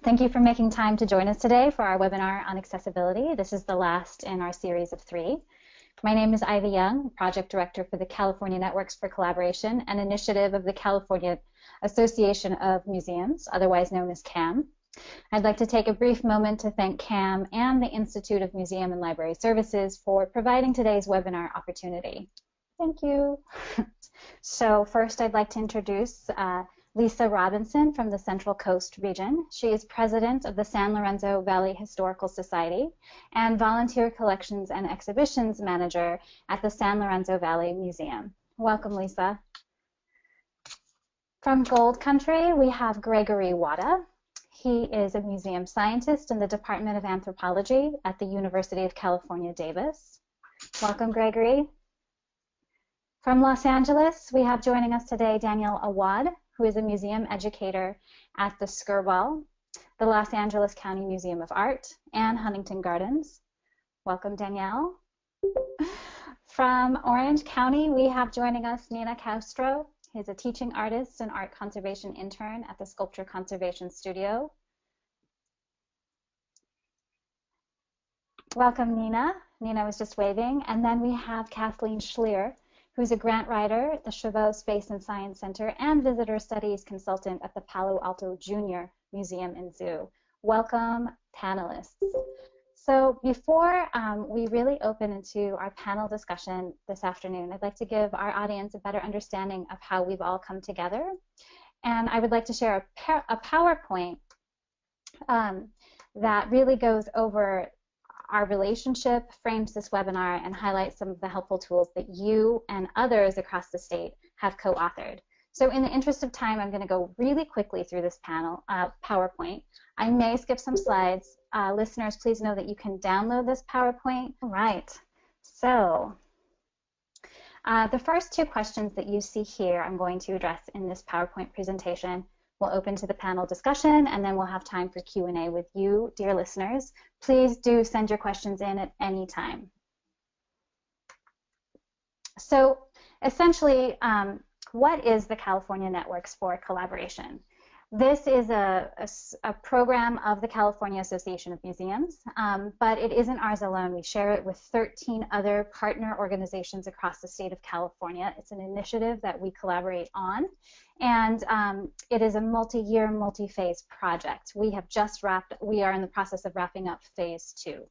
Thank you for making time to join us today for our webinar on accessibility. This is the last in our series of 3. My name is Ivy Young, Project Director for the California Networks for Collaboration, an initiative of the California Association of Museums, otherwise known as CAM. I'd like to take a brief moment to thank CAM and the Institute of Museum and Library Services for providing today's webinar opportunity. Thank you. So first I'd like to introduce Lisa Robinson from the Central Coast region. She is president of the San Lorenzo Valley Historical Society and volunteer collections and exhibitions manager at the San Lorenzo Valley Museum. Welcome, Lisa. From Gold Country, we have Gregory Wada. He is a museum scientist in the Department of Anthropology at the University of California, Davis. Welcome, Gregory. From Los Angeles, we have joining us today Danielle Awad, who is a museum educator at the Skirball, the Los Angeles County Museum of Art, and Huntington Gardens. Welcome, Danielle. From Orange County, we have joining us Nina Castro. He's a teaching artist and art conservation intern at the Sculpture Conservation Studio. Welcome, Nina. Nina was just waving. And then we have Kathleen Schlier, who's a grant writer at the Chavot Space and Science Center and visitor studies consultant at the Palo Alto Junior Museum and Zoo. Welcome, panelists. So before we really open into our panel discussion this afternoon, I'd like to give our audience a better understanding of how we've all come together. And I would like to share a PowerPoint that really goes over our relationship, frames this webinar, and highlights some of the helpful tools that you and others across the state have co-authored. So in the interest of time, I'm going to go really quickly through this panel PowerPoint. I may skip some slides. Listeners, please know that you can download this PowerPoint. All right. So the first 2 questions that you see here I'm going to address in this PowerPoint presentation. We'll open to the panel discussion, and then we'll have time for Q&A with you, dear listeners. Please do send your questions in at any time. So essentially, what is the California Networks for Collaboration? This is a program of the California Association of Museums, but it isn't ours alone. We share it with 13 other partner organizations across the state of California. It's an initiative that we collaborate on, and it is a multi-year, multi-phase project. We are in the process of wrapping up phase 2.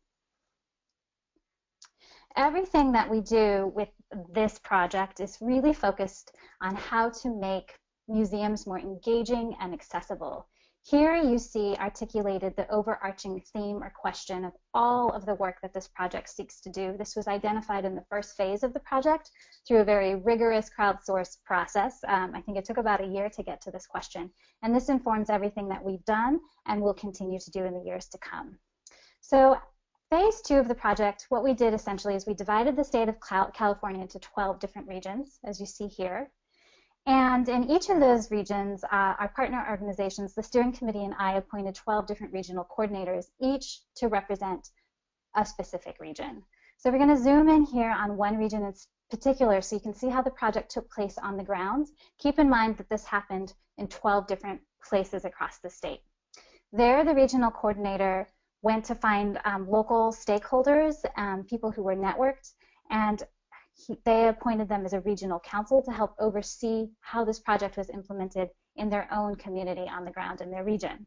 Everything that we do with this project is really focused on how to make museums more engaging and accessible. Here you see articulated the overarching theme or question of all of the work that this project seeks to do. This was identified in the first phase of the project through a very rigorous crowdsourced process. I think it took about a year to get to this question. And this informs everything that we've done and will continue to do in the years to come. So phase 2 of the project, what we did essentially is we divided the state of California into 12 different regions, as you see here. And in each of those regions, our partner organizations, the steering committee and I appointed 12 different regional coordinators, each to represent a specific region. So we're going to zoom in here on one region in particular so you can see how the project took place on the ground. Keep in mind that this happened in 12 different places across the state. There, the regional coordinator went to find local stakeholders, people who were networked, and they appointed them as a regional council to help oversee how this project was implemented in their own community on the ground in their region.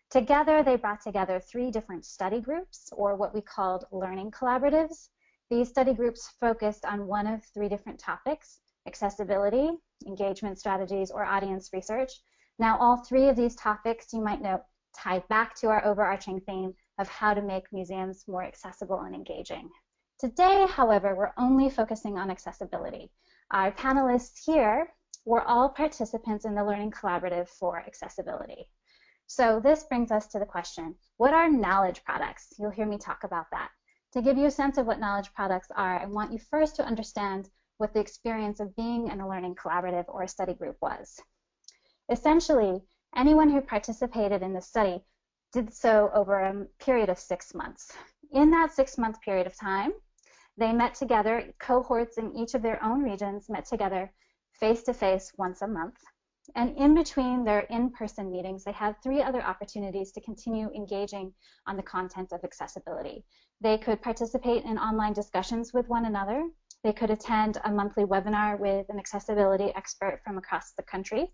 Together, they brought together 3 different study groups, or what we called learning collaboratives. These study groups focused on one of 3 different topics: accessibility, engagement strategies, or audience research. Now, all 3 of these topics, you might note, tie back to our overarching theme of how to make museums more accessible and engaging. Today, however, we're only focusing on accessibility. Our panelists here were all participants in the Learning Collaborative for Accessibility. So this brings us to the question, what are knowledge products? You'll hear me talk about that. To give you a sense of what knowledge products are, I want you first to understand what the experience of being in a learning collaborative or a study group was. Essentially, anyone who participated in the study did so over a period of 6 months. In that 6-month period of time, they met together, cohorts in each of their own regions met together face-to-face once a month. And in between their in-person meetings, they have 3 other opportunities to continue engaging on the content of accessibility. They could participate in online discussions with one another. They could attend a monthly webinar with an accessibility expert from across the country.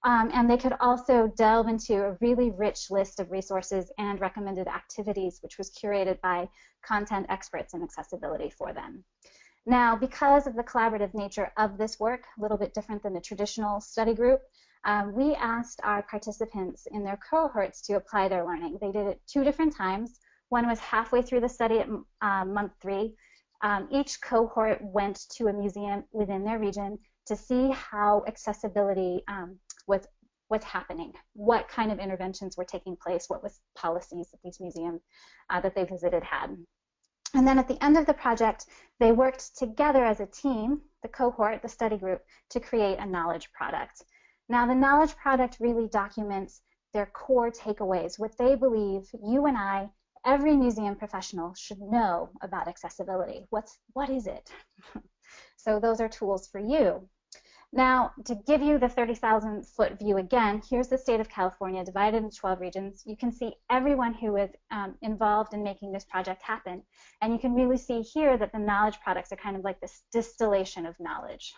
And they could also delve into a really rich list of resources and recommended activities, which was curated by content experts in accessibility for them. Now, because of the collaborative nature of this work, a little bit different than the traditional study group, we asked our participants in their cohorts to apply their learning. They did it 2 different times. One was halfway through the study at month 3. Each cohort went to a museum within their region to see how accessibility was happening, what kind of interventions were taking place, what was policies that these museums that they visited had. And then at the end of the project, they worked together as a team, the cohort, the study group, to create a knowledge product. Now, the knowledge product really documents their core takeaways, what they believe you and I, every museum professional, should know about accessibility. What is it? So those are tools for you. Now, to give you the 30,000-foot view again, here's the state of California divided into 12 regions. You can see everyone who was involved in making this project happen. And you can really see here that the knowledge products are kind of like this distillation of knowledge.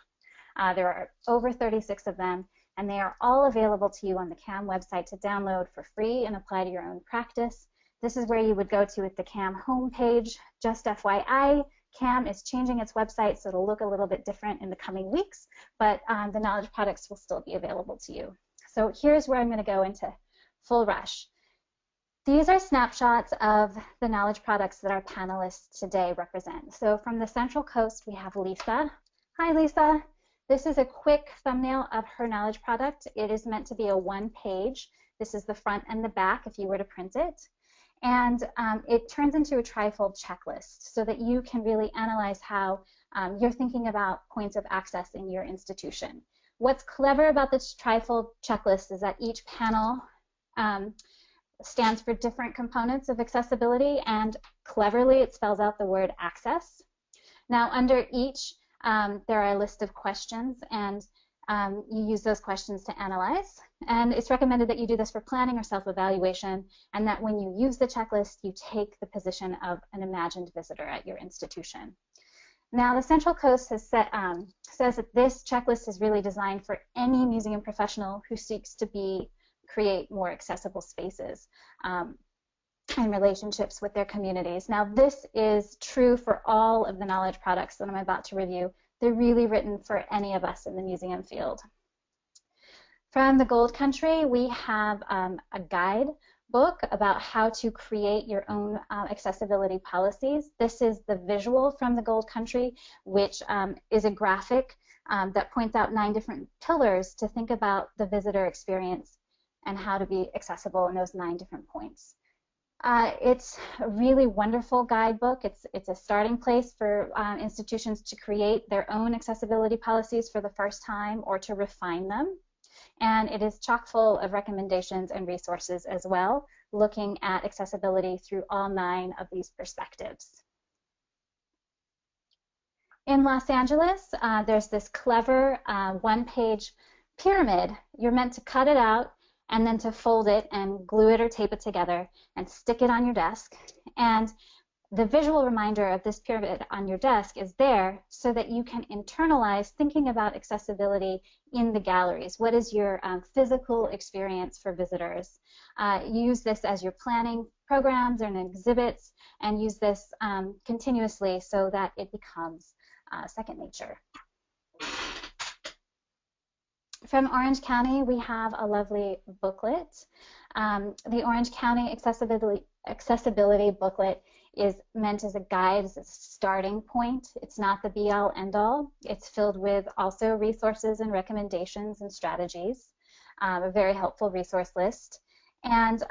There are over 36 of them, and they are all available to you on the CAM website to download for free and apply to your own practice. This is where you would go to at the CAM homepage. Just FYI, CAM is changing its website, so it'll look a little bit different in the coming weeks, but the knowledge products will still be available to you. So here's where I'm going to go into full rush. These are snapshots of the knowledge products that our panelists today represent. So from the Central Coast, we have Lisa. Hi, Lisa. This is a quick thumbnail of her knowledge product. It is meant to be a 1-page. This is the front and the back if you were to print it. And it turns into a trifold checklist so that you can really analyze how you're thinking about points of access in your institution. What's clever about this trifold checklist is that each panel stands for different components of accessibility, and cleverly it spells out the word access. Now, under each, there are a list of questions, and you use those questions to analyze. And it's recommended that you do this for planning or self-evaluation, and that when you use the checklist, you take the position of an imagined visitor at your institution. Now, the Central Coast has says that this checklist is really designed for any museum professional who seeks to create more accessible spaces and relationships with their communities. Now, this is true for all of the knowledge products that I'm about to review. They're really written for any of us in the museum field. From the Gold Country, we have a guide book about how to create your own accessibility policies. This is the visual from the Gold Country, which is a graphic that points out 9 different pillars to think about the visitor experience and how to be accessible in those 9 different points. It's a really wonderful guidebook. It's a starting place for institutions to create their own accessibility policies for the first time or to refine them. And it is chock full of recommendations and resources as well, looking at accessibility through all 9 of these perspectives. In Los Angeles, there's this clever 1-page pyramid. You're meant to cut it out and then to fold it and glue it or tape it together and stick it on your desk. And the visual reminder of this pyramid on your desk is there so that you can internalize thinking about accessibility in the galleries. What is your physical experience for visitors? Use this as you're planning programs and exhibits, and use this continuously so that it becomes second nature. From Orange County, we have a lovely booklet. The Orange County accessibility booklet is meant as a guide, as a starting point. It's not the be-all, end-all. It's filled with also resources and recommendations and strategies, a very helpful resource list. And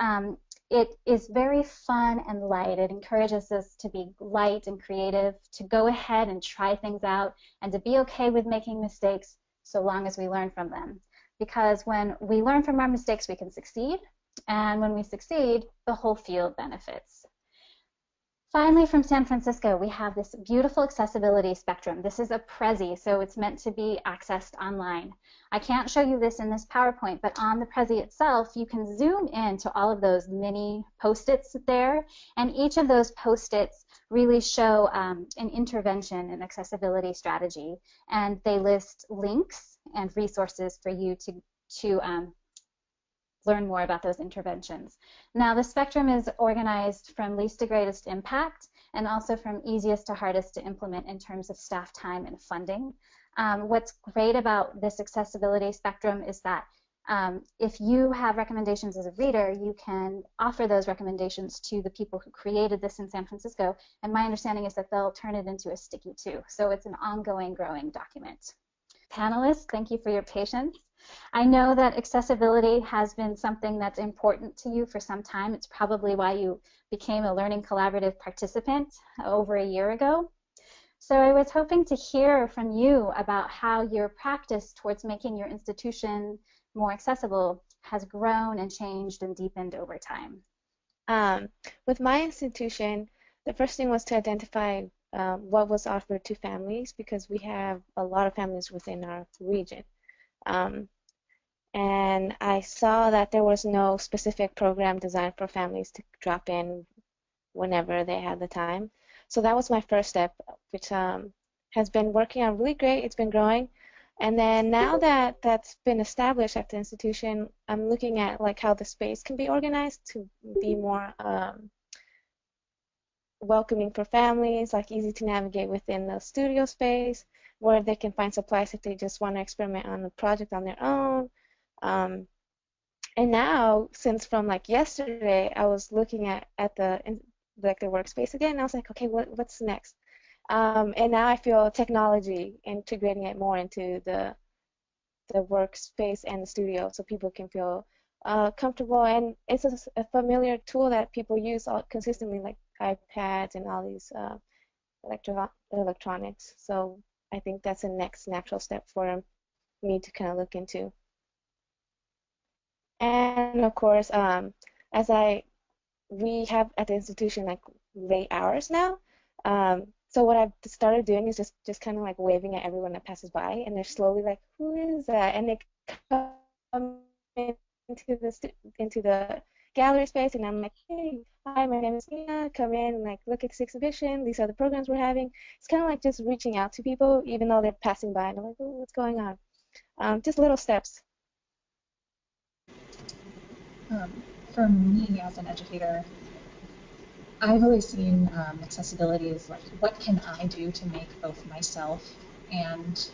it is very fun and light. It encourages us to be light and creative, to go ahead and try things out, and to be okay with making mistakes so long as we learn from them. Because when we learn from our mistakes, we can succeed. And when we succeed, the whole field benefits. Finally, from San Francisco, we have this beautiful accessibility spectrum. This is a Prezi, so it's meant to be accessed online. I can't show you this in this PowerPoint, but on the Prezi itself, you can zoom in to all of those mini post-its there, and each of those post-its really show an intervention and accessibility strategy, and they list links and resources for you to learn more about those interventions. Now, the spectrum is organized from least to greatest impact and also from easiest to hardest to implement in terms of staff time and funding. What's great about this accessibility spectrum is that if you have recommendations as a reader, you can offer those recommendations to the people who created this in San Francisco, and my understanding is that they'll turn it into a sticky too. So it's an ongoing, growing document. Panelists, thank you for your patience. I know that accessibility has been something that's important to you for some time. It's probably why you became a Learning Collaborative participant over a year ago. So I was hoping to hear from you about how your practice towards making your institution more accessible has grown and changed and deepened over time. With my institution, the first thing was to identify what was offered to families, because we have a lot of families within our region. And I saw that there was no specific program designed for families to drop in whenever they had the time. So that was my first step, which has been working out really great. It's been growing. And then now that that's been established at the institution, I'm looking at like how the space can be organized to be more welcoming for families, like easy to navigate within the studio space, where they can find supplies if they just want to experiment on a project on their own. And now, since from like yesterday, I was looking at the workspace again, and I was like, okay, what's next? And now I feel technology integrating it more into the workspace and the studio, so people can feel comfortable. And it's a familiar tool that people use consistently, like iPads and all these electronics. So I think that's the next natural step for me to kind of look into. And of course, we have at the institution like late hours now. So what I've started doing is just kind of like waving at everyone that passes by, and they're slowly like, who is that? And they come into the gallery space, and I'm like, hey, hi, my name is Nina. Come in and like look at this exhibition. These are the programs we're having. It's kind of like just reaching out to people, even though they're passing by, and I'm like, oh, what's going on? Just little steps. For me as an educator, I've always seen accessibility as like, what can I do to make both myself and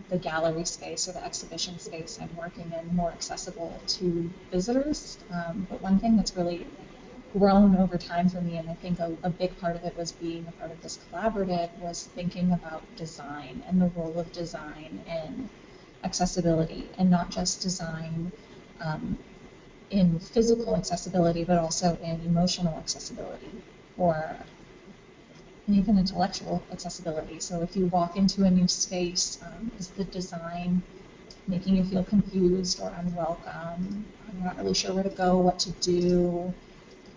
the gallery space or the exhibition space I'm working in more accessible to visitors. But one thing that's really grown over time for me, and I think a big part of it was being a part of this collaborative, was thinking about design and the role of design in accessibility, and not just design in physical accessibility, but also in emotional accessibility or even intellectual accessibility. So if you walk into a new space, is the design making you feel confused or unwelcome? I'm not really sure where to go, what to do,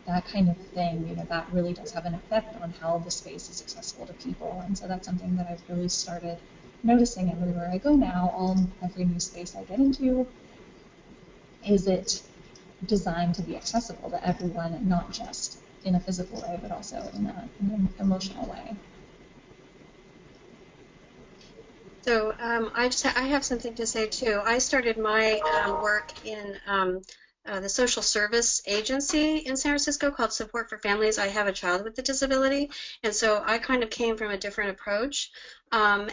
that kind of thing. You know, that really does have an effect on how the space is accessible to people. And so that's something that I've really started noticing everywhere I go now. Every new space I get into, is it designed to be accessible to everyone, and not just in a physical way, but also in an emotional way. So I have something to say too. I started my work in the social service agency in San Francisco called Support for Families. I have a child with a disability, and so I kind of came from a different approach. I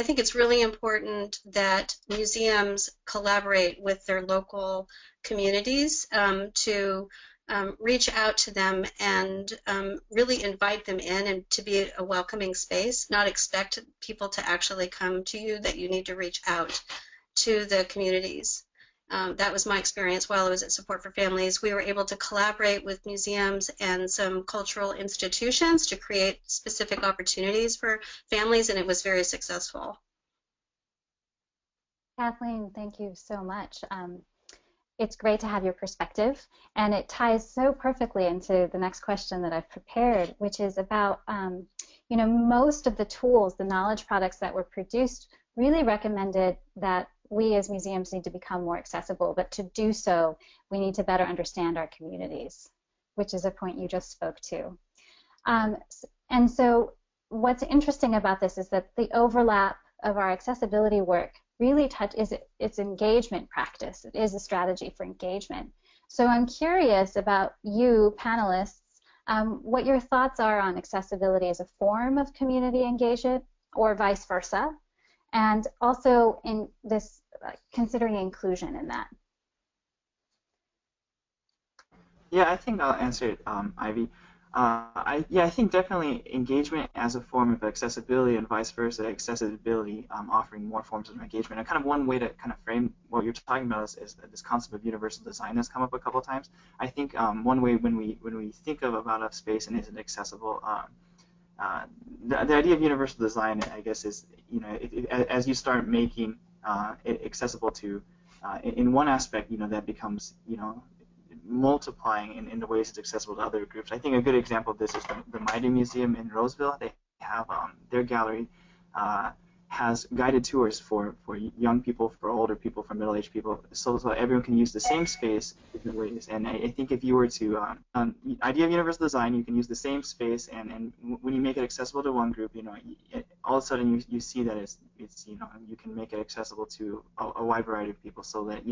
think it's really important that museums collaborate with their local communities to reach out to them and really invite them in and to be a welcoming space, not expect people to actually come to you, that you need to reach out to the communities. That was my experience while I was at Support for Families. We were able to collaborate with museums and some cultural institutions to create specific opportunities for families, and it was very successful. Kathleen, thank you so much. it's great to have your perspective, and it ties so perfectly into the next question that I've prepared, which is about, most of the tools, the knowledge products that were produced really recommended that we as museums need to become more accessible, but to do so, we need to better understand our communities, which is a point you just spoke to. And so what's interesting about this is that the overlap of our accessibility work really it's engagement practice. It is a strategy for engagement. So I'm curious about you, panelists, what your thoughts are on accessibility as a form of community engagement or vice versa, and also in this considering inclusion in that. Yeah, I think I'll answer it, Ivy. I think definitely engagement as a form of accessibility and vice versa, accessibility offering more forms of engagement. And kind of one way to kind of frame what you're talking about is this concept of universal design that's come up a couple of times. I think one way when we think about a space and is it accessible, the idea of universal design, I guess, is as you start making it accessible to, in one aspect, that becomes multiplying in the ways it's accessible to other groups. I think a good example of this is the Mighty Museum in Roseville. They have their gallery has guided tours for young people, for older people, for middle-aged people, so everyone can use the same space in different ways. And I think if you were to, idea of universal design, you can use the same space, and when you make it accessible to one group, all of a sudden you see that it's you can make it accessible to a wide variety of people. So that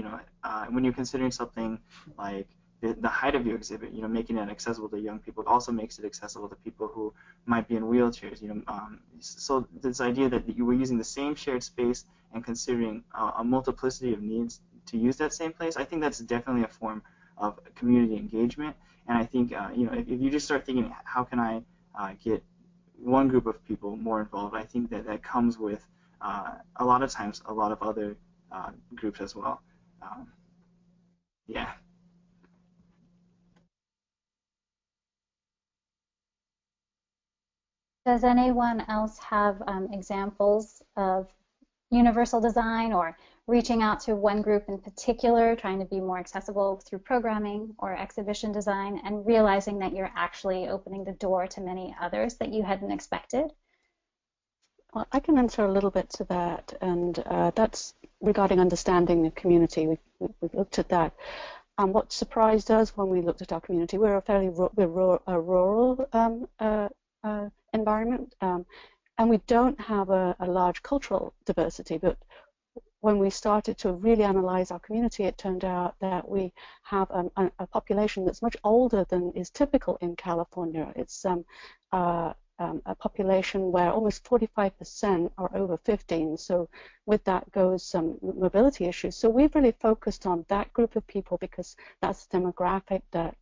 when you're considering something like the height of your exhibit, making it accessible to young people also makes it accessible to people who might be in wheelchairs. So this idea that you were using the same shared space and considering a multiplicity of needs to use that same place, I think that's definitely a form of community engagement. And I think if you just start thinking, how can I get one group of people more involved, I think that comes with a lot of times a lot of other groups as well. Yeah. Does anyone else have examples of universal design or reaching out to one group in particular, trying to be more accessible through programming or exhibition design, and realizing that you're actually opening the door to many others that you hadn't expected? Well, I can answer a little bit to that, and that's regarding understanding the community. We've looked at that. What surprised us when we looked at our community, we're a rural environment, and we don't have a large cultural diversity, but when we started to really analyze our community, it turned out that we have a population that's much older than is typical in California. It's a population where almost 45% are over 15, so with that goes some mobility issues. So we've really focused on that group of people because that's the demographic that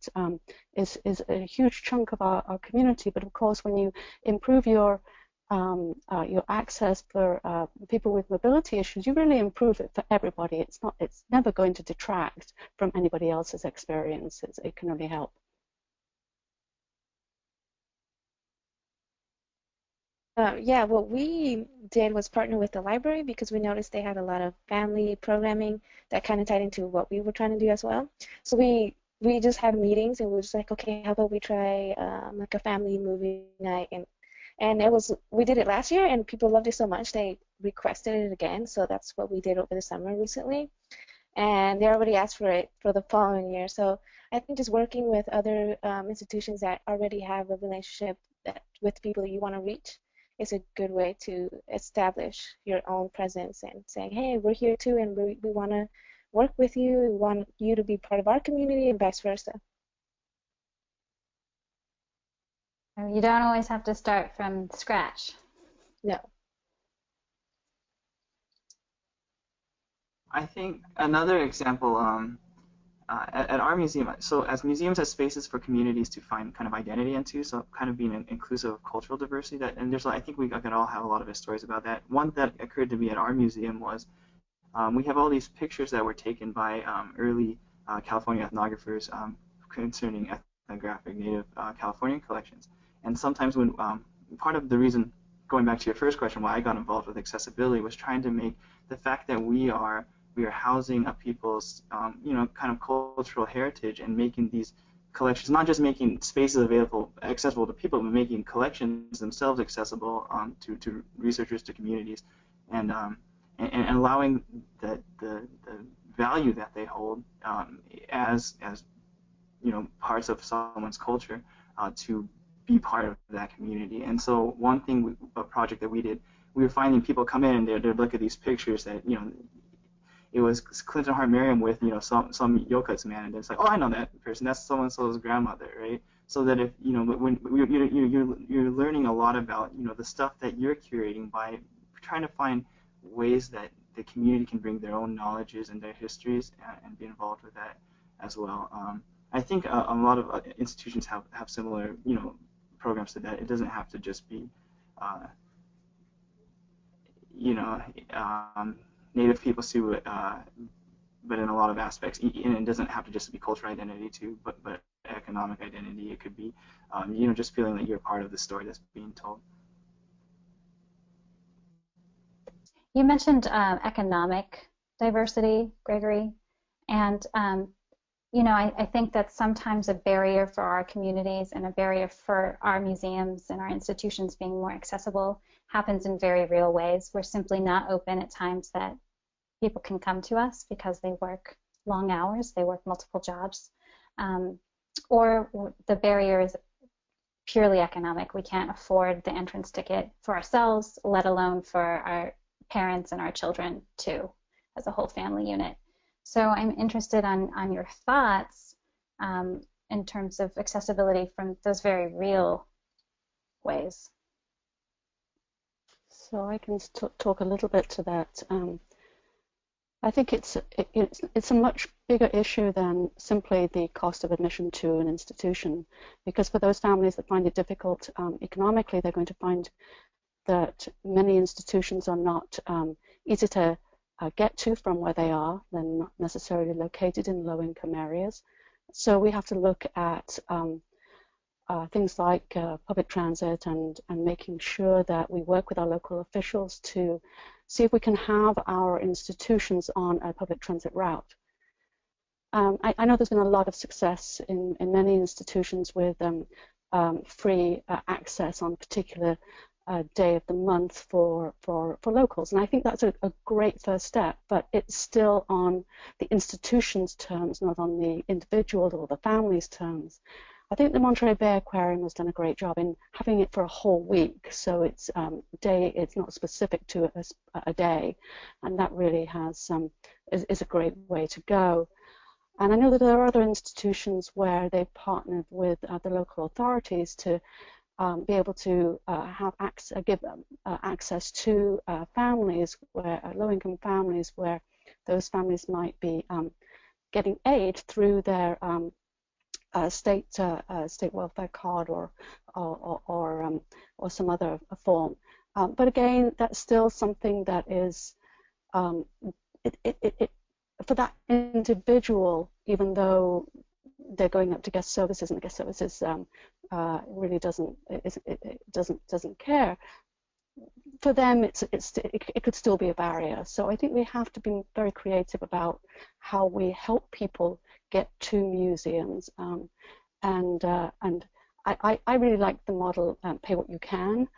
is a huge chunk of our community. But of course, when you improve your access for people with mobility issues, you really improve it for everybody. It's never going to detract from anybody else's experience. It can only help. Yeah, what we did was partner with the library because we noticed they had a lot of family programming that kind of tied into what we were trying to do as well. So we just had meetings and we were just like, okay, how about we try like a family movie night, and we did it last year and people loved it so much they requested it again. So that's what we did over the summer recently, and they already asked for it for the following year. So I think just working with other institutions that already have a relationship with people that you want to reach is a good way to establish your own presence and saying, hey, we're here too, and we want to work with you. We want you to be part of our community, and vice versa. You don't always have to start from scratch. No. I think another example at our museum, so as museums as spaces for communities to find kind of identity into, so kind of being inclusive of cultural diversity, and I think we could all have a lot of stories about that. One that occurred to me at our museum was we have all these pictures that were taken by early California ethnographers concerning ethnographic Native Californian collections. And sometimes when part of the reason, going back to your first question, why I got involved with accessibility was trying to make the fact that we are we are housing people's, kind of cultural heritage and making these collections, not just making spaces accessible to people, but making collections themselves accessible to researchers, to communities, and allowing the value that they hold as parts of someone's culture to be part of that community. And so one thing, a project that we did, we were finding people come in and they'd look at these pictures that it was Clinton Hart Merriam with some Yokuts man, and it's like, oh, I know that person. That's so and so's grandmother, right? So that if but when you're learning a lot about the stuff that you're curating by trying to find ways that the community can bring their own knowledges and their histories and be involved with that as well. I think a lot of institutions have similar programs to that. It doesn't have to just be Native people too, but in a lot of aspects, and it doesn't have to just be cultural identity too, but economic identity. It could be, just feeling that you're part of the story that's being told. You mentioned economic diversity, Gregory, and I think that's sometimes a barrier for our communities and a barrier for our museums and our institutions being more accessible happens in very real ways. We're simply not open at times that people can come to us because they work long hours, they work multiple jobs, or the barrier is purely economic. We can't afford the entrance ticket for ourselves, let alone for our parents and our children too, as a whole family unit. So I'm interested on your thoughts in terms of accessibility from those very real ways. So I can talk a little bit to that. I think it's a much bigger issue than simply the cost of admission to an institution, because for those families that find it difficult economically, they're going to find that many institutions are not easy to get to from where they are. They're not necessarily located in low-income areas. So we have to look at things like public transit and making sure that we work with our local officials to see if we can have our institutions on a public transit route. I know there's been a lot of success in many institutions with free access on a particular day of the month for locals, and I think that's a great first step, but it's still on the institution's terms, not on the individual or the family's terms. I think the Monterey Bay Aquarium has done a great job in having it for a whole week, so it's it's not specific to a day, and that really is a great way to go. And I know that there are other institutions where they've partnered with the local authorities to be able to give access to families, low-income families, where those families might be getting aid through their state welfare card or some other form. But again, that's still something that is for that individual, even though they're going up to guest services and the guest services really doesn't care. For them, it could still be a barrier. So I think we have to be very creative about how we help people get to museums. And I really like the model pay what you can,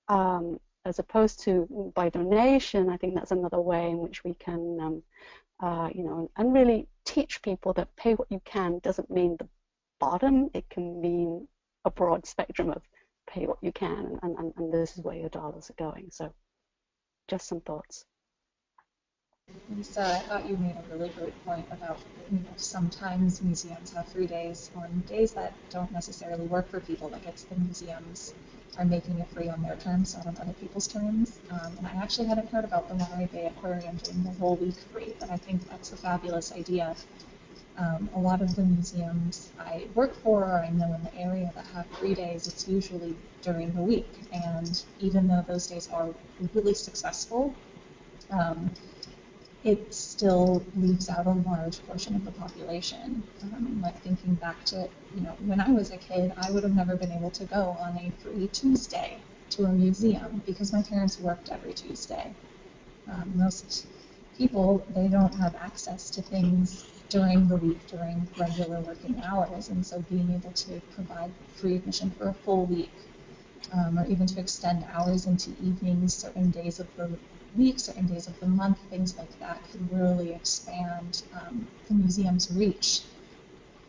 as opposed to by donation. I think that's another way in which we can, and really teach people that pay what you can doesn't mean the bottom. It can mean a broad spectrum of pay what you can, and this is where your dollars are going. So just some thoughts. Lisa, I thought you made a really great point about sometimes museums have free days on days that don't necessarily work for people. Like it's the museums are making it free on their terms, not on other people's terms. And I actually hadn't heard about the Monterey Bay Aquarium doing the whole week free, but I think that's a fabulous idea. A lot of the museums I work for or I know in the area that have free days, it's usually during the week. And even though those days are really successful, it still leaves out a large portion of the population. Like thinking back to, when I was a kid, I would have never been able to go on a free Tuesday to a museum because my parents worked every Tuesday. Most people, they don't have access to things during the week, during regular working hours, and so being able to provide free admission for a full week, or even to extend hours into evenings, certain days of the week, certain days of the month, things like that could really expand the museum's reach.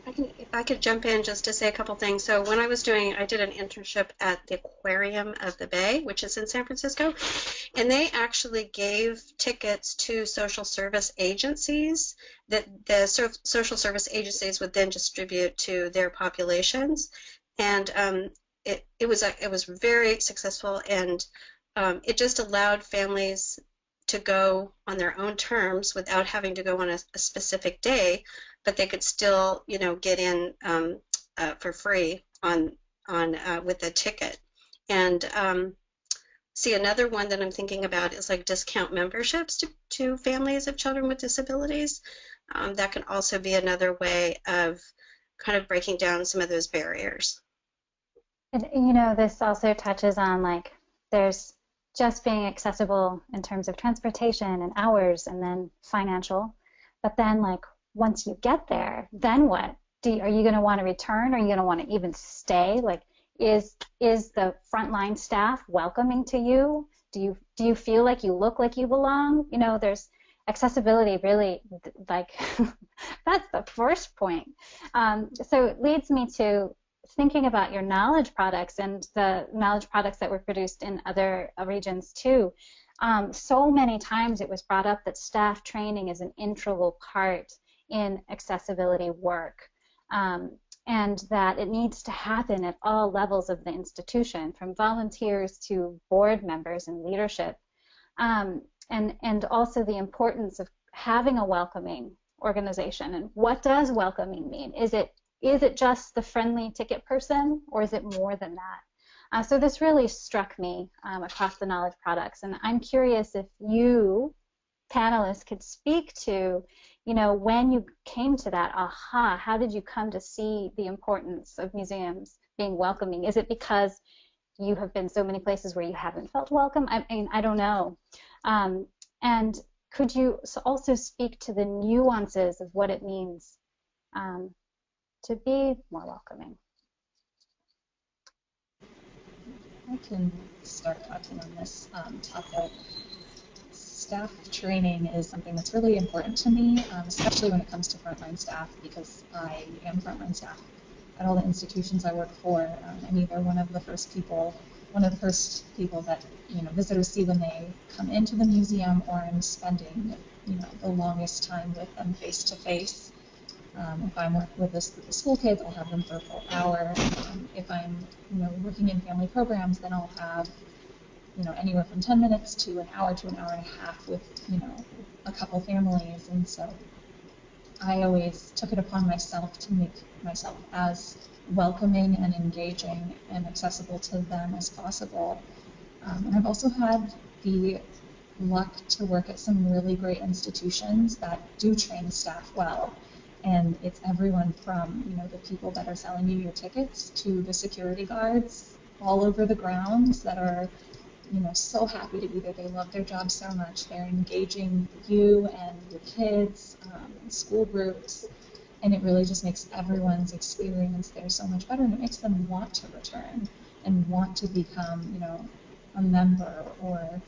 If I could jump in just to say a couple things. So when I did an internship at the Aquarium of the Bay, which is in San Francisco, and they actually gave tickets to social service agencies that the social service agencies would then distribute to their populations. And it was very successful, and it just allowed families to go on their own terms without having to go on a specific day, but they could still, get in for free on with a ticket. And see, another one that I'm thinking about is like discount memberships to families of children with disabilities. That can also be another way of kind of breaking down some of those barriers. And this also touches on like there's just being accessible in terms of transportation and hours and then financial, but then like once you get there, then what? Are you going to want to return? Are you going to want to even stay? Like, is the frontline staff welcoming to you? Do you feel like you look like you belong? There's accessibility really, like, that's the first point. So it leads me to thinking about your knowledge products and the knowledge products that were produced in other regions too. So many times it was brought up that staff training is an integral part in accessibility work, and that it needs to happen at all levels of the institution, from volunteers to board members and leadership, and also the importance of having a welcoming organization. And what does welcoming mean? Is it just the friendly ticket person, or is it more than that? So this really struck me across the knowledge products, and I'm curious if you panelists could speak to, when you came to that aha, how did you come to see the importance of museums being welcoming? Is it because you have been so many places where you haven't felt welcome? I mean, I don't know. And could you also speak to the nuances of what it means to be more welcoming? I can start talking on this topic. Staff training is something that's really important to me, especially when it comes to frontline staff, because I am frontline staff at all the institutions I work for. I'm either one of the first people that visitors see when they come into the museum, or I'm spending the longest time with them face to face. If I'm working with this group of school kids, I'll have them for a full hour. If I'm working in family programs, then I'll have anywhere from 10 minutes to an hour and a half with a couple families. And so I always took it upon myself to make myself as welcoming and engaging and accessible to them as possible. And I've also had the luck to work at some really great institutions that do train staff well. And it's everyone from the people that are selling you your tickets to the security guards all over the grounds that are so happy to be there. They love their job so much. They're engaging you and your kids, school groups, and it really just makes everyone's experience there so much better, and it makes them want to return and want to become, a member or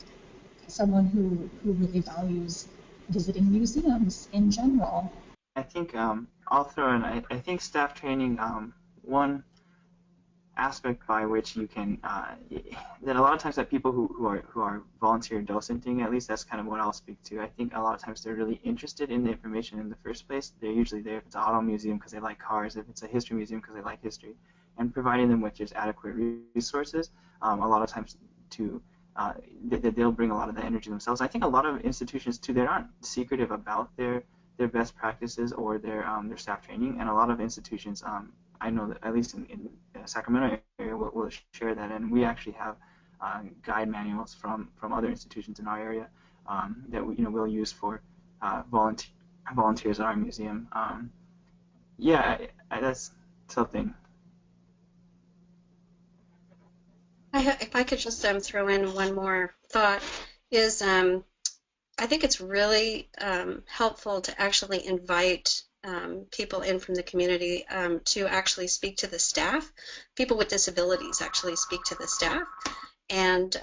someone who really values visiting museums in general. I think I'll throw in, I think staff training, one aspect by which you can, that a lot of times that people who are volunteer docenting, at least that's kind of what I'll speak to. I think a lot of times they're really interested in the information in the first place. They're usually there if it's an auto museum because they like cars, if it's a history museum because they like history, and providing them with just adequate resources, a lot of times they'll bring a lot of the energy themselves. I think a lot of institutions too, they're not secretive about their best practices or their staff training, and a lot of institutions, I know that at least in Sacramento area, we'll share that, and we actually have guide manuals from other institutions in our area that we'll use for volunteers at our museum. That's something. If I could just throw in one more thought, is I think it's really helpful to actually invite people in from the community to actually speak to the staff. People with disabilities actually speak to the staff, and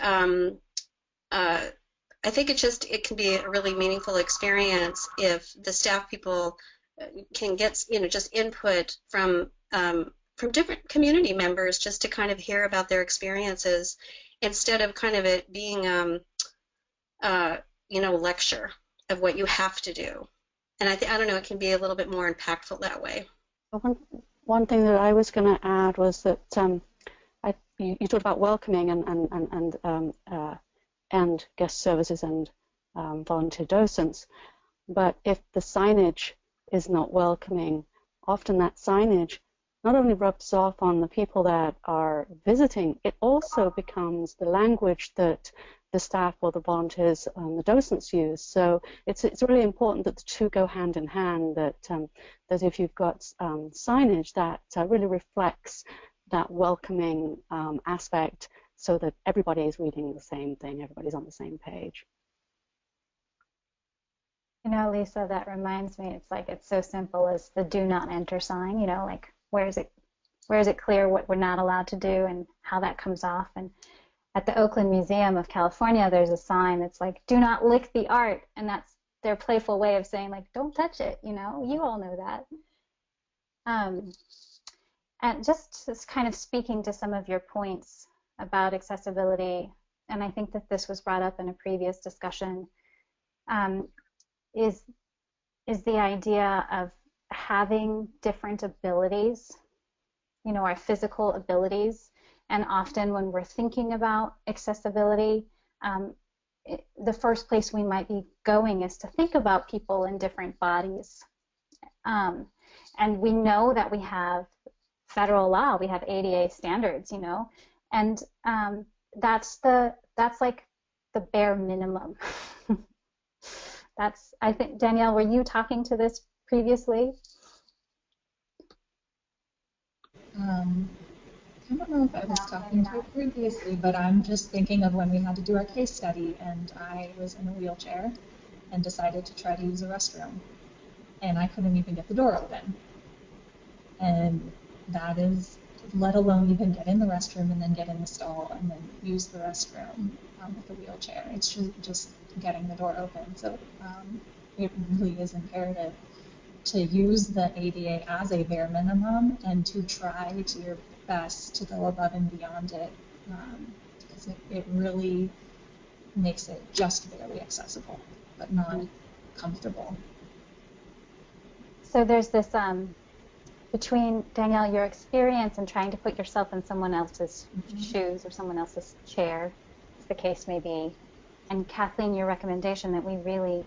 I think it can be a really meaningful experience if the staff people can get just input from different community members, just to kind of hear about their experiences instead of kind of it being lecture of what you have to do. And I don't know, it can be a little bit more impactful that way. One thing that I was going to add was that you talked about welcoming and guest services and volunteer docents, but if the signage is not welcoming, often that signage not only rubs off on the people that are visiting, it also becomes the language that the staff or the volunteers and the docents use. So it's really important that the two go hand in hand, that if you've got signage that really reflects that welcoming aspect, so that everybody is reading the same thing, everybody's on the same page. Lisa, that reminds me, it's so simple as the do not enter sign, like where is it clear what we're not allowed to do and how that comes off. And at the Oakland Museum of California, there's a sign that's like, do not lick the art, and that's their playful way of saying, like, don't touch it, you all know that. And just kind of speaking to some of your points about accessibility, and I think that this was brought up in a previous discussion, is the idea of having different abilities, our physical abilities. And often when we're thinking about accessibility, the first place we might be going is to think about people in different bodies. And we know that we have federal law, we have ADA standards, and that's like the bare minimum. I think, Danielle, were you talking to this previously? I don't know if I was talking to it previously, but I'm just thinking of when we had to do our case study and I was in a wheelchair and decided to try to use a restroom, and I couldn't even get the door open. And that is, let alone even get in the restroom and then get in the stall and then use the restroom with a wheelchair. It's just getting the door open. So it really is imperative to use the ADA as a bare minimum and to try to your best to go above and beyond it, because it really makes it just barely accessible, but not comfortable. So there's this, between, Danielle, your experience and trying to put yourself in someone else's shoes or someone else's chair, as the case may be, and Kathleen, your recommendation that we really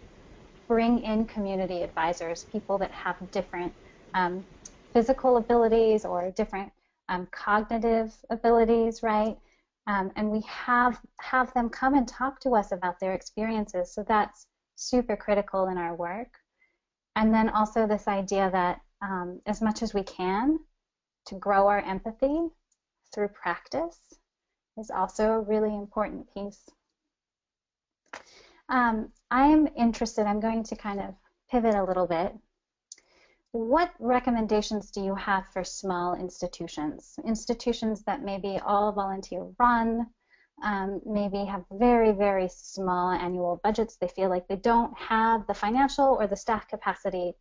bring in community advisors, people that have different physical abilities or different cognitive abilities, right? And we have them come and talk to us about their experiences. So that's super critical in our work. And then also this idea that as much as we can, to grow our empathy through practice is also a really important piece. I'm interested, I'm going to kind of pivot a little bit. What recommendations do you have for small institutions? Institutions that may be all volunteer run, maybe have very, very small annual budgets. They feel like they don't have the financial or the staff capacity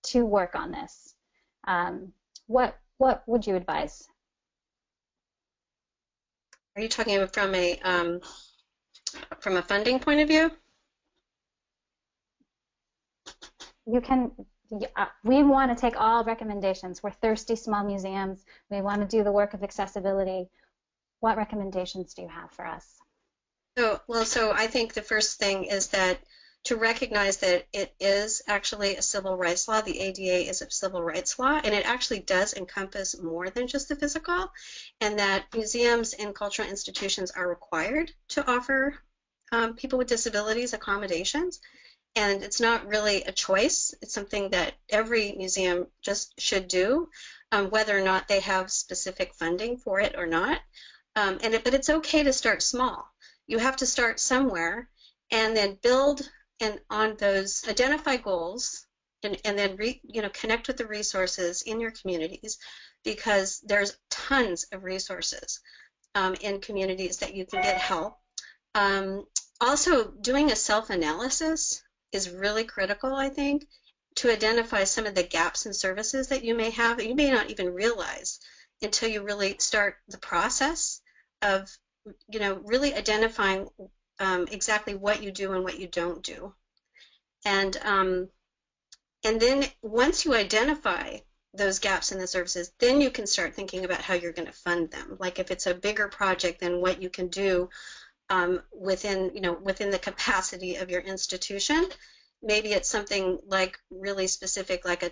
to work on this. What would you advise? Are you talking from a funding point of view? You can. We want to take all recommendations. We're thirsty small museums. We want to do the work of accessibility. What recommendations do you have for us? So I think the first thing is that to recognize that it is actually a civil rights law. The ADA is a civil rights law, and it actually does encompass more than just the physical, and that museums and cultural institutions are required to offer people with disabilities accommodations. And it's not really a choice. It's something that every museum just should do, whether or not they have specific funding for it or not. But it's okay to start small. You have to start somewhere, and then build and on those, identify goals, and then connect with the resources in your communities, because there's tons of resources in communities that you can get help. Also, doing a self-analysis is really critical, I think, to identify some of the gaps in services that you may have that you may not even realize until you really start the process of, really identifying exactly what you do and what you don't do. And then once you identify those gaps in the services, then you can start thinking about how you're going to fund them. Like if it's a bigger project, then what you can do within the capacity of your institution. Maybe it's something like really specific, like a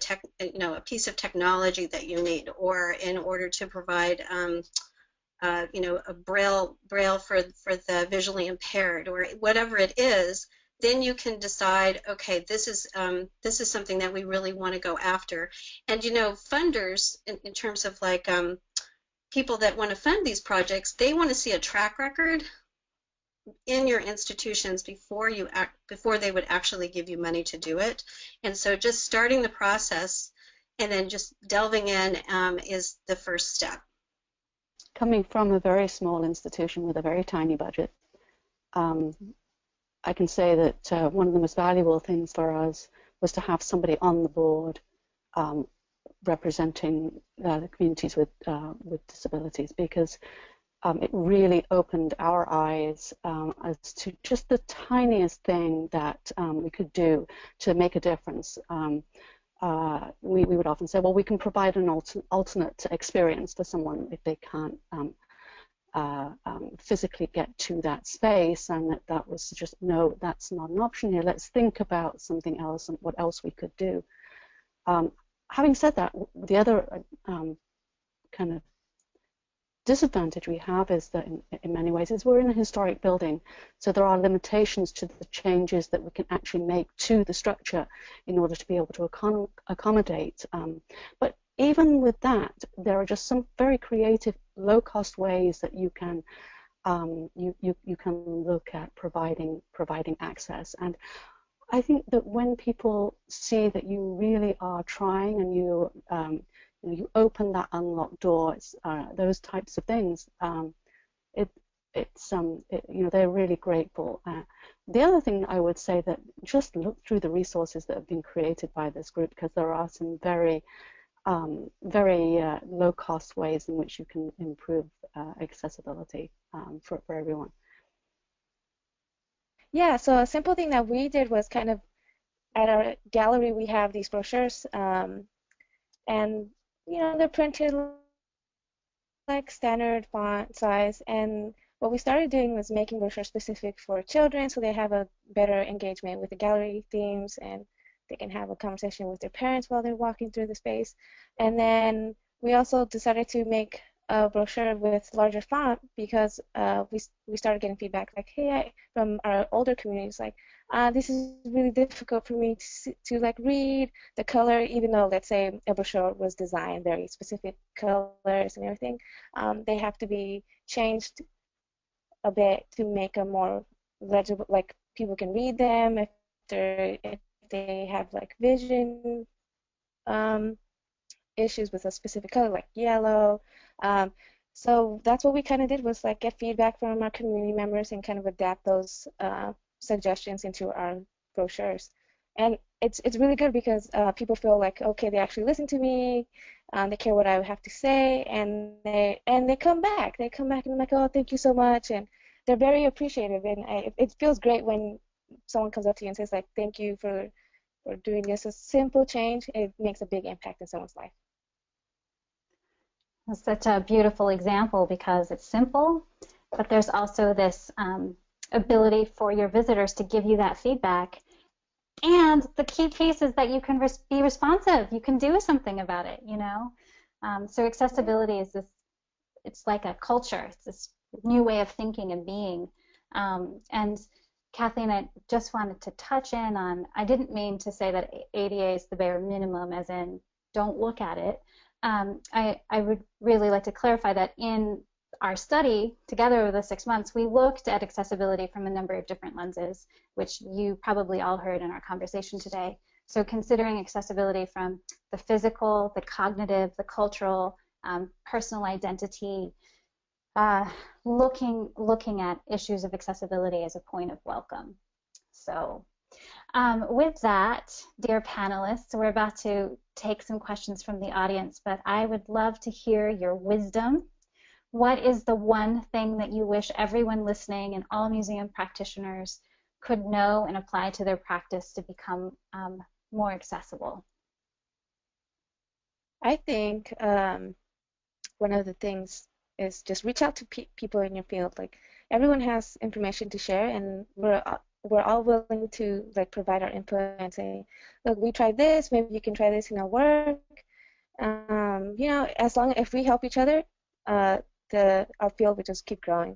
piece of technology that you need, or in order to provide a braille for the visually impaired, or whatever it is. Then you can decide, okay, this is something that we really want to go after. And funders, in terms of like people that want to fund these projects, they want to see a track record in your institutions before they would actually give you money to do it. And so just starting the process and then just delving in is the first step. Coming from a very small institution with a very tiny budget, I can say that one of the most valuable things for us was to have somebody on the board representing the communities with disabilities, because it really opened our eyes as to just the tiniest thing that we could do to make a difference. We would often say, well, we can provide an alternate experience for someone if they can't physically get to that space, and that was just, no, that's not an option here. Let's think about something else and what else we could do. Having said that, the other kind of disadvantage we have is that in many ways is we're in a historic building, so there are limitations to the changes that we can actually make to the structure in order to be able to accommodate. But even with that, there are just some very creative, low-cost ways that you can you can look at providing access. And I think that when people see that you really are trying and you open that unlocked door, those types of things, they're really grateful. The other thing I would say, that just look through the resources that have been created by this group, because there are some very low-cost ways in which you can improve accessibility for everyone. Yeah, so a simple thing that we did was kind of, at our gallery we have these brochures, and they're printed like standard font size, and what we started doing was making brochures specific for children, so they have a better engagement with the gallery themes, and they can have a conversation with their parents while they're walking through the space. And then we also decided to make a brochure with larger font, because we started getting feedback like, hey, from our older communities, like, this is really difficult for me to like read the color, even though, let's say, a brochure was designed very specific colors and everything. They have to be changed a bit to make a more legible, like people can read them if they have like vision issues with a specific color, like yellow. So that's what we kind of did, was like get feedback from our community members and kind of adapt those suggestions into our brochures. And it's really good, because people feel like, okay, they actually listen to me, they care what I have to say, and they come back. They come back and I'm like, oh, thank you so much, and they're very appreciative. And it feels great when someone comes up to you and says like, thank you for doing this. A simple change, it makes a big impact in someone's life. That's such a beautiful example, because it's simple, but there's also this ability for your visitors to give you that feedback. And the key piece is that you can be responsive. You can do something about it, So accessibility is this, it's like a culture. It's this new way of thinking and being. And Kathleen, I just wanted to touch in on, I didn't mean to say that ADA is the bare minimum, as in don't look at it. I would really like to clarify that in our study, together over the 6 months, we looked at accessibility from a number of different lenses, which you probably all heard in our conversation today. So considering accessibility from the physical, the cognitive, the cultural, personal identity, looking at issues of accessibility as a point of welcome. So with that, dear panelists, we're about to take some questions from the audience, but I would love to hear your wisdom. What is the one thing that you wish everyone listening and all museum practitioners could know and apply to their practice to become more accessible? I think one of the things is just reach out to people in your field. Like, everyone has information to share, and we're all willing to like provide our input and say, look, we tried this, maybe you can try this in our work. You know, as long as we help each other, our field will just keep growing.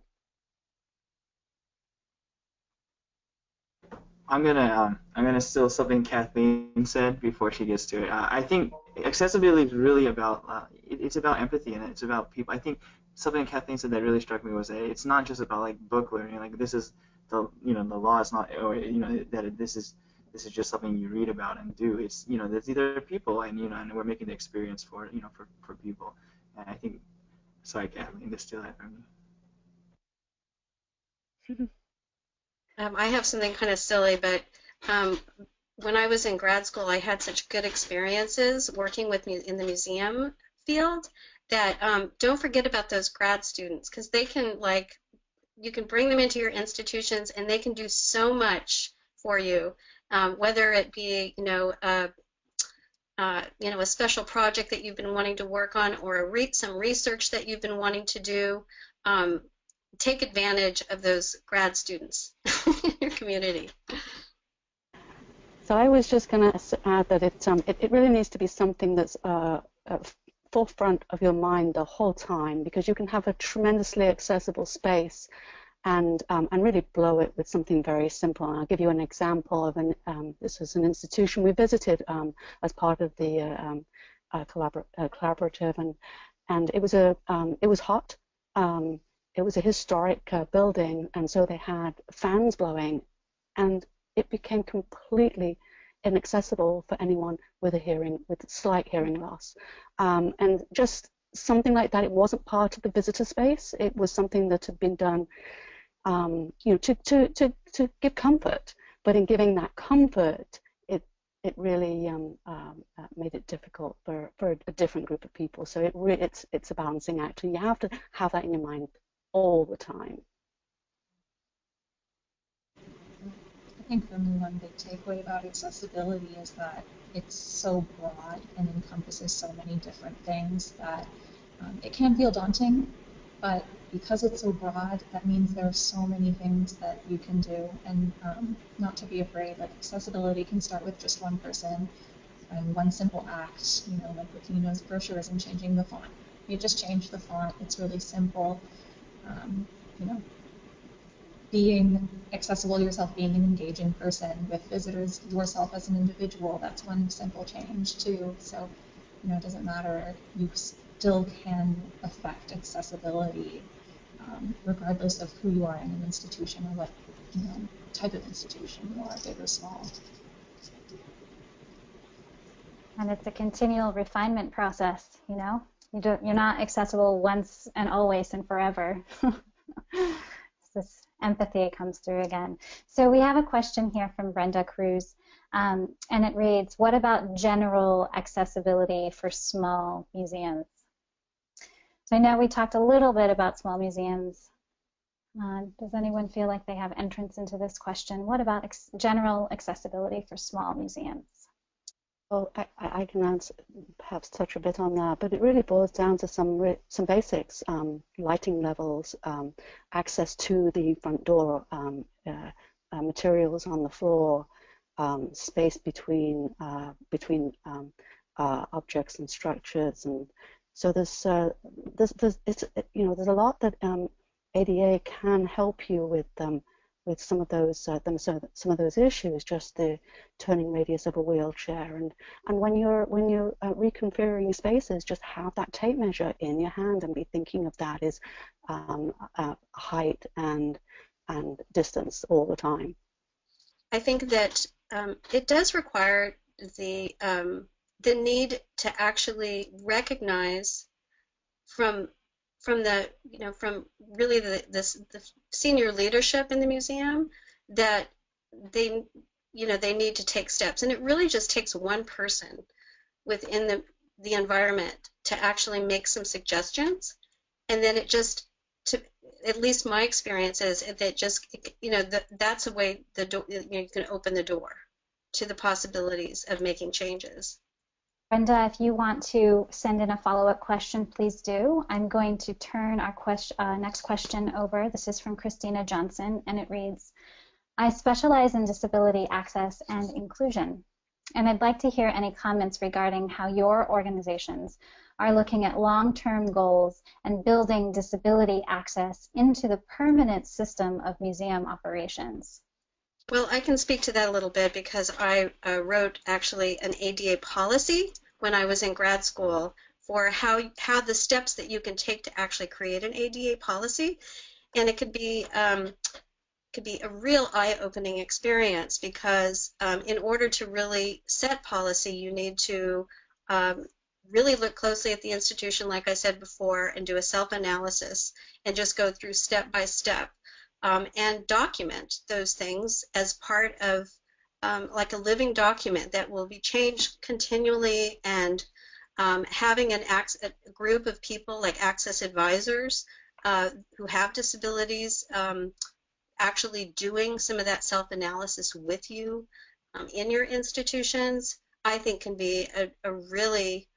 I'm gonna steal something Kathleen said before she gets to it. I think accessibility is really about it's about empathy, and it's about people. I think something Kathleen said that really struck me was that it's not just about like book learning. Like, this is the the law is not, or that this is just something you read about and do. It's there's either people, and and we're making the experience for for people. And I think, sorry Kathleen, to steal that from you. I have something kind of silly, but when I was in grad school, I had such good experiences working with in the museum field that don't forget about those grad students, because they can, like, you can bring them into your institutions and they can do so much for you, whether it be a special project that you've been wanting to work on, or some research that you've been wanting to do. Take advantage of those grad students in your community. So I was just going to add that it really needs to be something that's forefront of your mind the whole time, because you can have a tremendously accessible space and really blow it with something very simple. And I'll give you an example of this was an institution we visited as part of the collaborative, and it was hot. It was a historic building, and so they had fans blowing, and it became completely inaccessible for anyone with slight hearing loss. And just something like that, it wasn't part of the visitor space. It was something that had been done, to give comfort. But in giving that comfort, it really made it difficult for a different group of people. So it's a balancing act, and you have to have that in your mind all the time. I think for me, one big takeaway about accessibility is that it's so broad and encompasses so many different things that it can feel daunting, but because it's so broad, that means there are so many things that you can do, and not to be afraid. Like, accessibility can start with just one person and one simple act, like with Nina's brochures and changing the font. You just change the font. It's really simple. Being accessible yourself, being an engaging person with visitors yourself as an individual, that's one simple change too. So, it doesn't matter. You still can affect accessibility regardless of who you are in an institution or what type of institution you are, big or small. And it's a continual refinement process, You're not accessible once and always and forever. This empathy comes through again. So we have a question here from Brenda Cruz, and it reads, what about general accessibility for small museums? So I know we talked a little bit about small museums. Does anyone feel like they have entrance into this question? What about general accessibility for small museums? Well, I can answer, perhaps touch a bit on that, but it really boils down to some basics: lighting levels, access to the front door, materials on the floor, space between objects and structures, and so there's a lot that ADA can help you with some of those some of those issues, just the turning radius of a wheelchair, and when you're reconfiguring spaces, just have that tape measure in your hand and be thinking of that as height and distance all the time. I think that it does require the need to actually recognize from the from really the senior leadership in the museum that they need to take steps, and it really just takes one person within the environment to actually make some suggestions, and then it just, to at least my experience is that just that's a way you can open the door to the possibilities of making changes. Brenda, if you want to send in a follow-up question, please do. I'm going to turn our next question over. This is from Christina Johnson, and it reads, I specialize in disability access and inclusion, and I'd like to hear any comments regarding how your organizations are looking at long-term goals and building disability access into the permanent system of museum operations. Well, I can speak to that a little bit because I wrote actually an ADA policy when I was in grad school for how the steps that you can take to actually create an ADA policy, and it could be a real eye-opening experience because in order to really set policy, you need to really look closely at the institution, like I said before, and do a self-analysis and just go through step by step. And document those things as part of like a living document that will be changed continually, and having a group of people like access advisors who have disabilities actually doing some of that self-analysis with you in your institutions, I think can be a really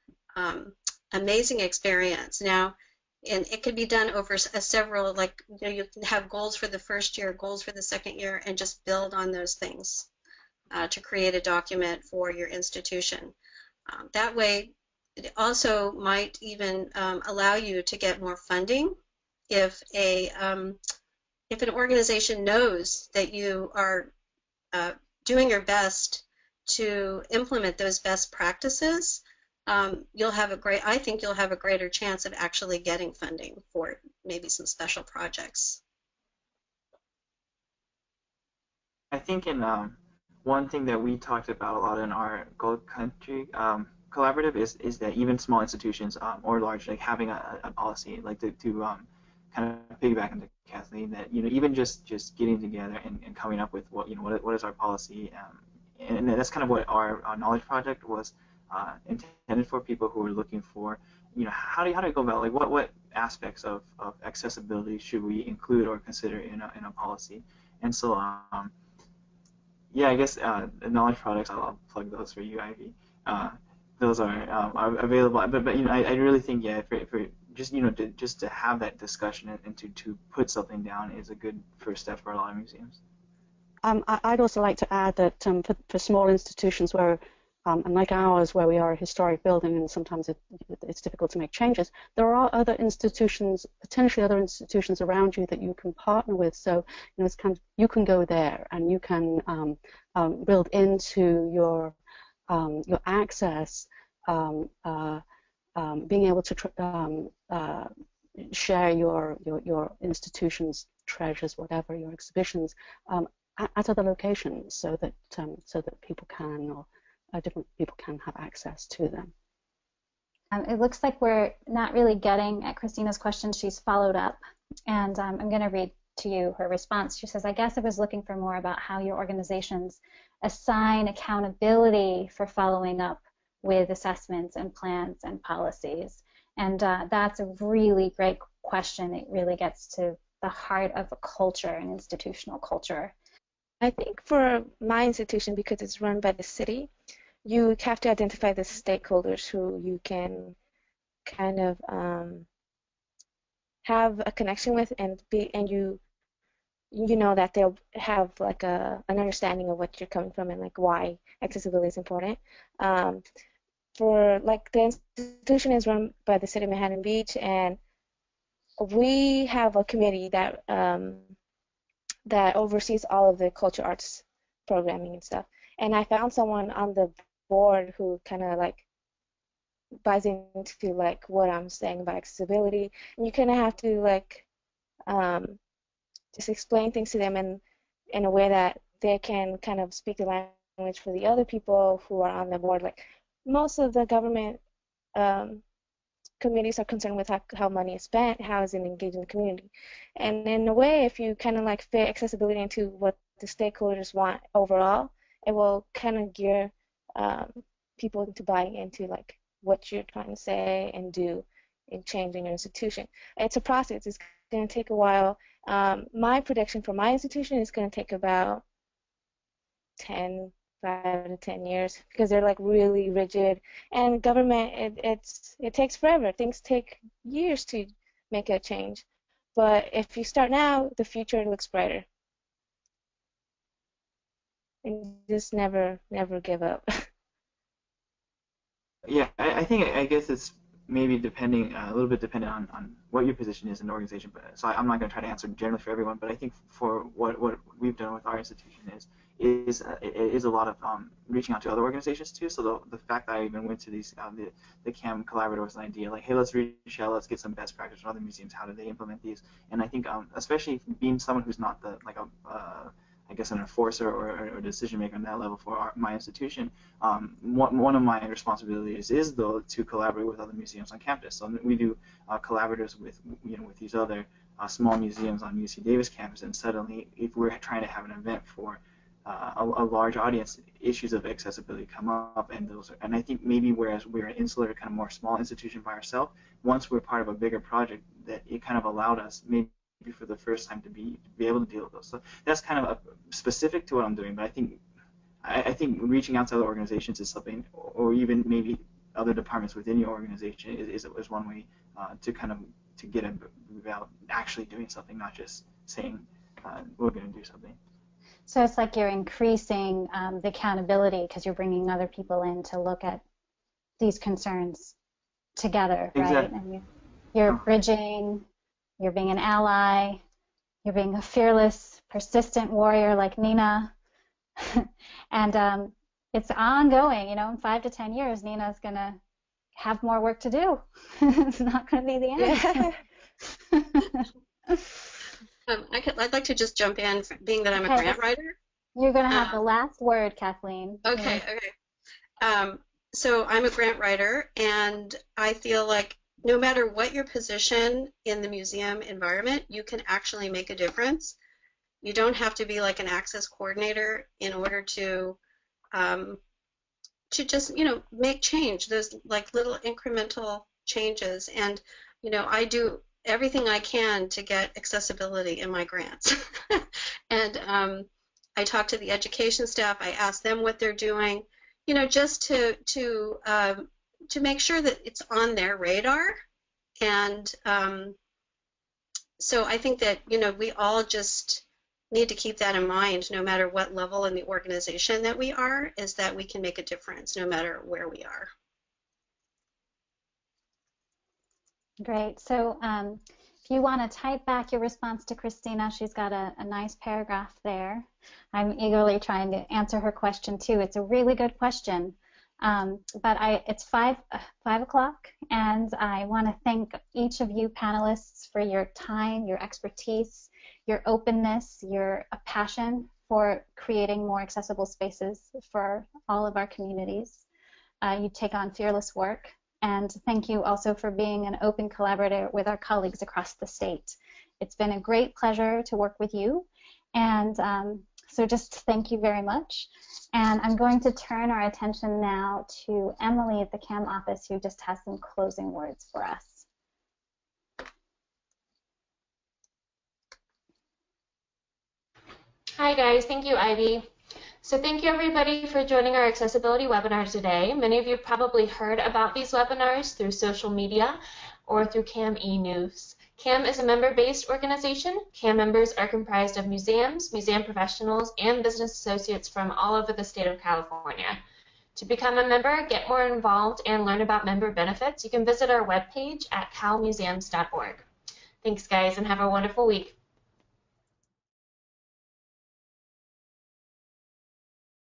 amazing experience. Now, and it can be done over several, like, you can have goals for the first year, goals for the second year, and just build on those things to create a document for your institution. That way, it also might even allow you to get more funding if an organization knows that you are doing your best to implement those best practices. I think you'll have a greater chance of actually getting funding for maybe some special projects. I think one thing that we talked about a lot in our Gold Country collaborative is that even small institutions or large, like having a policy, like to kind of piggyback into Kathleen, that even just getting together and coming up with what is our policy, and that's kind of what our knowledge project was intended for, people who are looking for, how do you go about, like, what aspects of accessibility should we include or consider in a policy. And so yeah, I guess knowledge products, I'll plug those for you, Ivy. Those are available, but I really think, yeah, for just to have that discussion and to put something down is a good first step for a lot of museums. I'd also like to add that for small institutions where and like ours, where we are a historic building and sometimes it's difficult to make changes, there are other institutions, potentially other institutions around you that you can partner with. So it's kind of, you can go there and you can build into your access, being able to share your institution's treasures, whatever, your exhibitions, at other locations, so that people can, or different people can have access to them. It looks like we're not really getting at Christina's question. She's followed up, and I'm going to read to you her response. She says, I guess I was looking for more about how your organizations assign accountability for following up with assessments and plans and policies. And that's a really great question. It really gets to the heart of a culture, an institutional culture. I think for my institution, because it's run by the city, you have to identify the stakeholders who you can kind of have a connection with, and you know that they'll have like an understanding of what you're coming from and like why accessibility is important. For like, the institution is run by the city of Manhattan Beach, and we have a committee that that oversees all of the culture arts programming and stuff. And I found someone on the board who kind of like buys into like what I'm saying about accessibility. And you kind of have to like just explain things to them in a way that they can kind of speak the language for the other people who are on the board. Like most of the government committees are concerned with how money is spent, how is it engaged in the community. And in a way, if you kind of like fit accessibility into what the stakeholders want overall, it will kind of gear people into buying into like what you're trying to say and do in changing your institution. It's a process. It's going to take a while. My prediction for my institution is going to take about 5 to 10 years because they're like really rigid. And government, it takes forever. Things take years to make a change. But if you start now, the future looks brighter. And just never give up. Yeah, I guess it's maybe depending a little bit dependent on what your position is in the organization. But so I'm not going to try to answer generally for everyone. But I think for what we've done with our institution is a lot of reaching out to other organizations too. So the fact that I even went to these the CAM collaborator was an idea like, hey, let's reach out, let's get some best practice from other museums. How do they implement these? And I think especially being someone who's not I guess an enforcer or a decision maker on that level for my institution, one of my responsibilities is though to collaborate with other museums on campus. So we do collaborators with these other small museums on UC Davis campus, and suddenly if we're trying to have an event for a large audience, issues of accessibility come up, and I think maybe whereas we're an insular kind of more small institution by ourselves, once we're part of a bigger project, that it kind of allowed us maybe for the first time to be able to deal with those. So that's kind of specific to what I'm doing, but I think reaching out to other organizations is something, or even maybe other departments within your organization is one way to kind of to get about actually doing something, not just saying we're going to do something. So it's like you're increasing the accountability because you're bringing other people in to look at these concerns together, right? Exactly. And you're bridging. You're being an ally, you're being a fearless, persistent warrior like Nina, and it's ongoing. In 5 to 10 years, Nina's going to have more work to do. It's not going to be the end. I'd like to just jump in, being that I'm a grant writer. You're going to have the last word, Kathleen. Okay. So I'm a grant writer, and I feel like no matter what your position in the museum environment, you can actually make a difference. You don't have to be like an access coordinator in order to just make change. There's like little incremental changes, and I do everything I can to get accessibility in my grants. And I talk to the education staff. I ask them what they're doing, just to make sure that it's on their radar. And so I think that, we all just need to keep that in mind, no matter what level in the organization that we are, is that we can make a difference no matter where we are. Great. So if you want to type back your response to Christina, she's got a nice paragraph there. I'm eagerly trying to answer her question too. It's a really good question. But it's 5 o'clock, and I want to thank each of you panelists for your time, your expertise, your openness, your passion for creating more accessible spaces for all of our communities. You take on fearless work, and thank you also for being an open collaborator with our colleagues across the state. It's been a great pleasure to work with you, and so just thank you very much. And I'm going to turn our attention now to Emily at the CAM office, who just has some closing words for us. Hi guys, thank you, Ivy. So thank you everybody for joining our accessibility webinar today. Many of you probably heard about these webinars through social media or through CAM e-news. CAM is a member-based organization. CAM members are comprised of museums, museum professionals, and business associates from all over the state of California. To become a member, get more involved, and learn about member benefits, you can visit our webpage at calmuseums.org. Thanks guys, and have a wonderful week.